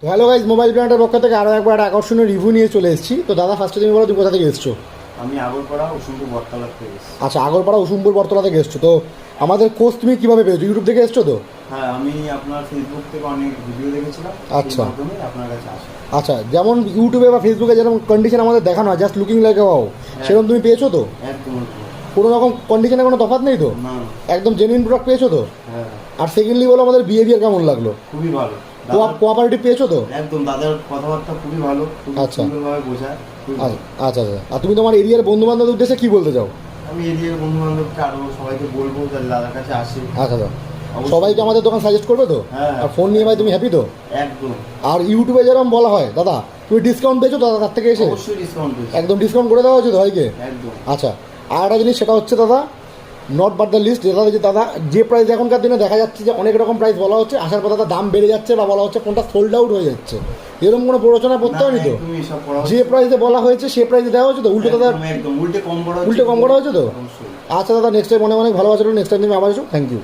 Hello guys, mobile ব্র্যান্ডের পক্ষ থেকে আরও একবার একটা আকর্ষণীয় রিভিউ নিয়ে চলে এসেছি। তো দাদা, ফার্স্টে তুমি বলো, তুমি কোথা থেকে এসছো? আমি আগরপাড়া উসুমপুর বটতলা থেকে এসেছি। আচ্ছা, আগরপাড়া উসুমপুর বটতলা থেকে এসছো। তো আমাদের কোর্স তুমি কীভাবে পেয়েছো? ইউটিউব থেকে এসছো তো? হ্যাঁ, আমি আপনার ফেসবুক থেকে অনেক ভিডিও দেখেছিলাম, আচ্ছা। সেই মাধ্যমে আপনার কাছে আসা। আচ্ছা, যেমন ইউটিউবে বা ফেসবুকে যেরকম কন্ডিশন আমাদের দেখানো হয়, জাস্ট লুকিং লাইক ওয়াও, সেরকম তুমি পেয়েছো তো? একদম। কোনো রকম কন্ডিশনে কোনো তফাৎ নেই তো? না। একদম জেনুইন প্রোডাক্ট পেয়েছো তো? হ্যাঁ, আর সেকেন্ডলি বলো, আমাদের বিহেভিয়ার কেমন লাগলো? খুবই ভালো। কোঅপারেটিভ পেয়েছো তো? একদম, দাদার কথাবার্তা খুবই ভালো, খুব আচ্ছা। সুন্দরভাবে বোঝায়, খুবই ভালো। আচ্ছা আচ্ছা। আর তুমি তোমার এরিয়ার বন্ধু বান্ধবদের উদ্দেশ্যে কী বলতে চাও? আমি এদিকে বন্ধু বান্ধবকে আরো সবাইকে বলবো যাতে দাদার কাছে আসে। আচ্ছা আচ্ছা। অবশ্যই। সবাইকে আমাদের দোকান সাজেস্ট করবে তো? হ্যাঁ। আর ফোন নিয়ে ভাই তুমি হ্যাপি তো? একদম। আর ইউটিউবে যেরকম বলা হয়, দাদা তুমি ডিসকাউন্ট পেয়েছো তো তার থেকে এসে? অবশ্যই ডিসকাউন্ট পেয়েছি। একদম ডিসকাউন্ট করে দেওয়া হয়েছে তো ভাইকে? একদম। আচ্ছা, আর একটা জিনিস, সেটা হচ্ছে দাদা, নট বাট দ্য লিস্ট, যেটা হচ্ছে দাদা, যে প্রাইস এখনকার দিনে দেখা যাচ্ছে যে অনেক রকম প্রাইস বলা হচ্ছে, আসার পর দাদা দাম বেড়ে যাচ্ছে বা বলা হচ্ছে ফোনটা সোল্ড আউট হয়ে যাচ্ছে, এরকম কোনো প্ররোচনা করতে হয়নি তো? একদমই এসব করা যে প্রাইসে বলা হয়েছে সে প্রাইসে দেওয়া হয়েছে তো? উল্টো দাদা একদম উল্টে কম করা উল্টে কম করা হয়েছে তো? অবশ্যই। আচ্ছা দাদা, নেক্সট টাইম অনেক অনেক ভালোবাসা, নেক্সট টাইম তুমি আবার এসো। Thank you.